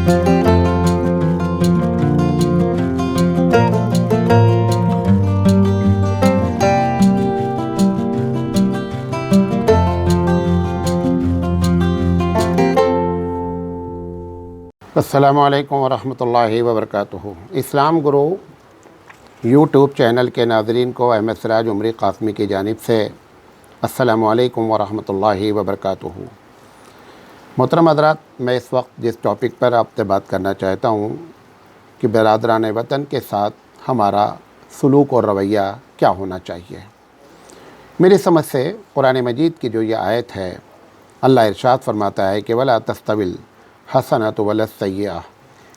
अस्सलामु अलैकुम वरहमतुल्लाहि वबरकातुहू। इस्लाम गुरु यूट्यूब चैनल के नाज़रीन को अहमद सिराज उमरी क़ासमी की जानिब से अस्सलामु अलैकुम वरहमतुल्लाहि वबरकातुहू। मोहतरम हज़रात, मैं इस वक्त जिस टॉपिक पर आपसे बात करना चाहता हूँ कि बरादरान वतन के साथ हमारा सलूक और रवैया क्या होना चाहिए। मेरी समझ से कुरान मजीद की जो ये आयत है, अल्लाह इरशाद फरमाता है कि वला तस्तविल हसनत वला सय्यअह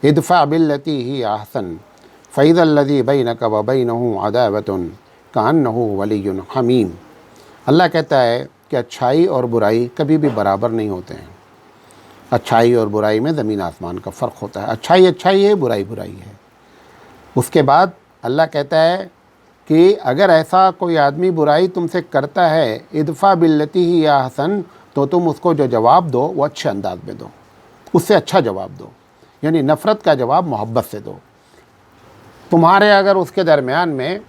इदफ़ा बिल्लती ही अहसन फ़इज़ल्लज़ी बैनक व बैनहु अदावतुन कअन्नहु वलियुन हमीम। अल्लाह कहता है कि अच्छाई और बुराई कभी भी बराबर नहीं होते हैं। अच्छाई और बुराई में ज़मीन आसमान का फ़र्क होता है। अच्छाई अच्छाई है, बुराई बुराई है। उसके बाद अल्लाह कहता है कि अगर ऐसा कोई आदमी बुराई तुमसे करता है, इदफ़ा बिल्लती ही अहसन, तो तुम उसको जो जवाब दो वो अच्छे अंदाज में दो, उससे अच्छा जवाब दो, यानी नफ़रत का जवाब मोहब्बत से दो। तुम्हारे अगर उसके दरमियान में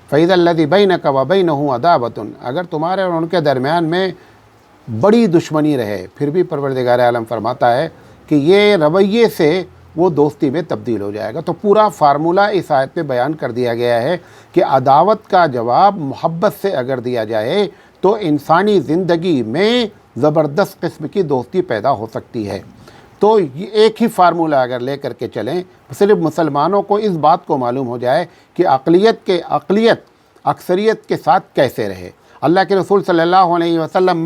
फ़इज़ल्लज़ी बैनक व बैनहु अदावतुन, अगर तुम्हारे और उनके दरमियान में बड़ी दुश्मनी रहे, फिर भी परवरदिगार आलम फरमाता है कि ये रवैये से वो दोस्ती में तब्दील हो जाएगा। तो पूरा फार्मूला इस आयत में बयान कर दिया गया है कि अदावत का जवाब मोहब्बत से अगर दिया जाए तो इंसानी ज़िंदगी में ज़बरदस्त किस्म की दोस्ती पैदा हो सकती है। तो ये एक ही फार्मूला अगर ले कर के चलें, सिर्फ मुसलमानों को इस बात को मालूम हो जाए कि अक़लियत अक्सरियत के साथ कैसे रहे। अल्लाह के रसूल सल्लल्लाहु अलैहि वसल्लम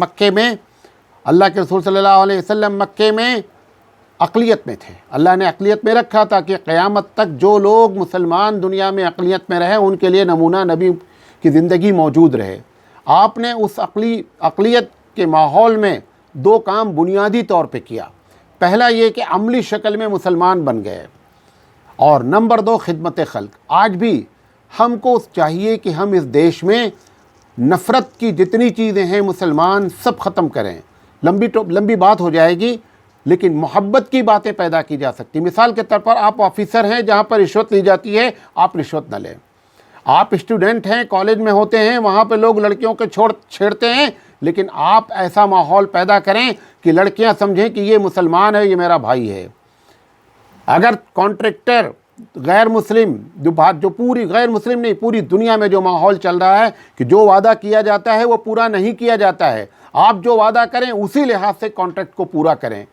मक्के में अक़लियत में थे। अल्लाह ने अक़लियत में रखा था कि क़यामत तक जो लोग मुसलमान दुनिया में अक़लियत में रहे उनके लिए नमूना नबी की ज़िंदगी मौजूद रहे। आपने उस अक़लियत के माहौल में दो काम बुनियादी तौर पे किया। पहला ये कि अमली शक्ल में मुसलमान बन गए, और नंबर दो खिदमत खल्क। आज भी हमको चाहिए कि हम इस देश में नफ़रत की जितनी चीज़ें हैं मुसलमान सब ख़त्म करें। लंबी बात हो जाएगी, लेकिन मोहब्बत की बातें पैदा की जा सकती। मिसाल के तौर पर आप ऑफिसर हैं जहाँ पर रिश्वत ली जाती है, आप रिश्वत न लें। आप स्टूडेंट हैं, कॉलेज में होते हैं, वहाँ पे लोग लड़कियों के छेड़ते हैं, लेकिन आप ऐसा माहौल पैदा करें कि लड़कियां समझें कि ये मुसलमान है, ये मेरा भाई है। अगर कॉन्ट्रैक्टर गैर मुस्लिम, जो पूरी गैर मुस्लिम नहीं, पूरी दुनिया में जो माहौल चल रहा है कि जो वादा किया जाता है वो पूरा नहीं किया जाता है, आप जो वादा करें उसी लिहाज से कॉन्ट्रैक्ट को पूरा करें।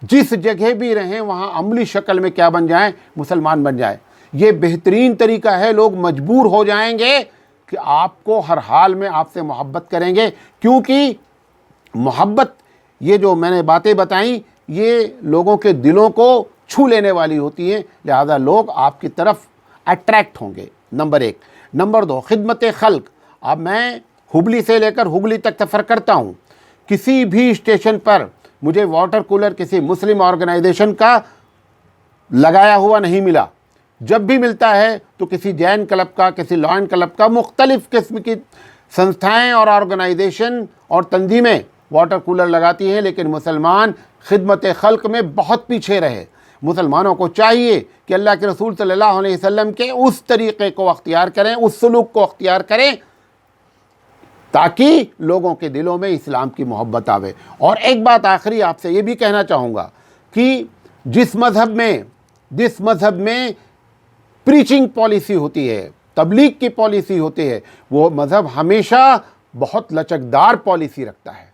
जिस जगह भी रहें वहाँ अमली शक्ल में क्या बन जाएं, मुसलमान बन जाए। ये बेहतरीन तरीका है। लोग मजबूर हो जाएंगे कि आपको हर हाल में आपसे मोहब्बत करेंगे, क्योंकि मोहब्बत, ये जो मैंने बातें बताई, ये लोगों के दिलों को छू लेने वाली होती हैं, लिहाजा लोग आपकी तरफ अट्रैक्ट होंगे। नंबर एक। नंबर दो, खिदमत खल्क। अब मैं हुबली से लेकर हुगली तक सफ़र करता हूँ, किसी भी स्टेशन पर मुझे वाटर कूलर किसी मुस्लिम ऑर्गेनाइजेशन का लगाया हुआ नहीं मिला। जब भी मिलता है तो किसी जैन क्लब का, किसी लॉयन क्लब का, मुख्तलिफ़ किस्म की संस्थाएं और ऑर्गेनाइजेशन और तंजीमें वाटर कूलर लगाती हैं, लेकिन मुसलमान खिदमत खल्क में बहुत पीछे रहे। मुसलमानों को चाहिए कि अल्लाह के रसूल सल्लल्लाहु अलैहि वसल्लम के उस तरीक़े को अख्तियार करें, उस सलूक को अख्तियार करें, ताकि लोगों के दिलों में इस्लाम की मोहब्बत आवे। और एक बात आखिरी आपसे ये भी कहना चाहूँगा कि जिस मज़हब में प्रीचिंग पॉलिसी होती है, तबलीग की पॉलिसी होती है, वो मज़हब हमेशा बहुत लचकदार पॉलिसी रखता है।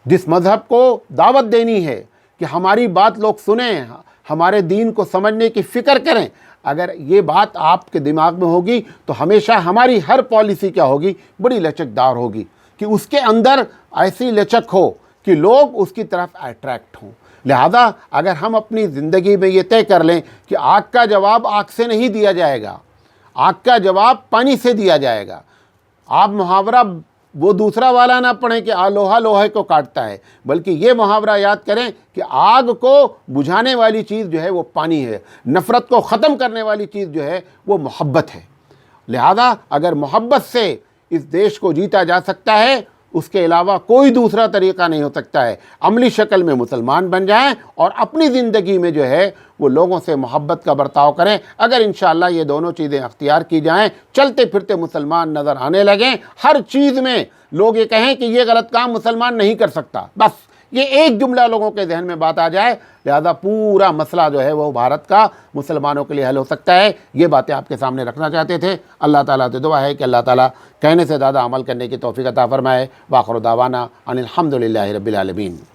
जिस मज़हब को दावत देनी है कि हमारी बात लोग सुनें, हमारे दीन को समझने की फ़िक्र करें, अगर ये बात आपके दिमाग में होगी तो हमेशा हमारी हर पॉलिसी क्या होगी, बड़ी लचकदार होगी, कि उसके अंदर ऐसी लचक हो कि लोग उसकी तरफ अट्रैक्ट हों। लिहाजा अगर हम अपनी ज़िंदगी में ये तय कर लें कि आग का जवाब आग से नहीं दिया जाएगा, आग का जवाब पानी से दिया जाएगा। आप मुहावरा वो दूसरा वाला ना पढ़ें कि लोहा लोहे को काटता है, बल्कि ये मुहावरा याद करें कि आग को बुझाने वाली चीज़ जो है वो पानी है, नफ़रत को ख़त्म करने वाली चीज़ जो है वो मोहब्बत है। लिहाजा अगर मोहब्बत से इस देश को जीता जा सकता है اس کے علاوہ کوئی دوسرا طریقہ نہیں ہو سکتا ہے۔ عملی شکل میں مسلمان بن جائیں اور اپنی زندگی میں جو ہے وہ لوگوں سے محبت کا برتاؤ کریں۔ اگر انشاءاللہ یہ دونوں چیزیں اختیار کی جائیں، چلتے پھرتے مسلمان نظر آنے لگیں، ہر چیز میں لوگ یہ کہیں کہ یہ غلط کام مسلمان نہیں کر سکتا، بس یہ ایک جملہ لوگوں کے ذہن میں بات آ جائے، لہذا پورا مسئلہ جو ہے وہ بھارت کا مسلمانوں کے لیے حل ہو سکتا ہے۔ یہ باتیں آپ کے سامنے رکھنا چاہتے تھے۔ اللہ تعالیٰ سے دعا ہے کہ اللہ تعالیٰ کہنے سے زیادہ عمل کرنے کی توفیق عطا فرمائے۔ وآخر دعوانا ان الحمد للہ رب العالمین۔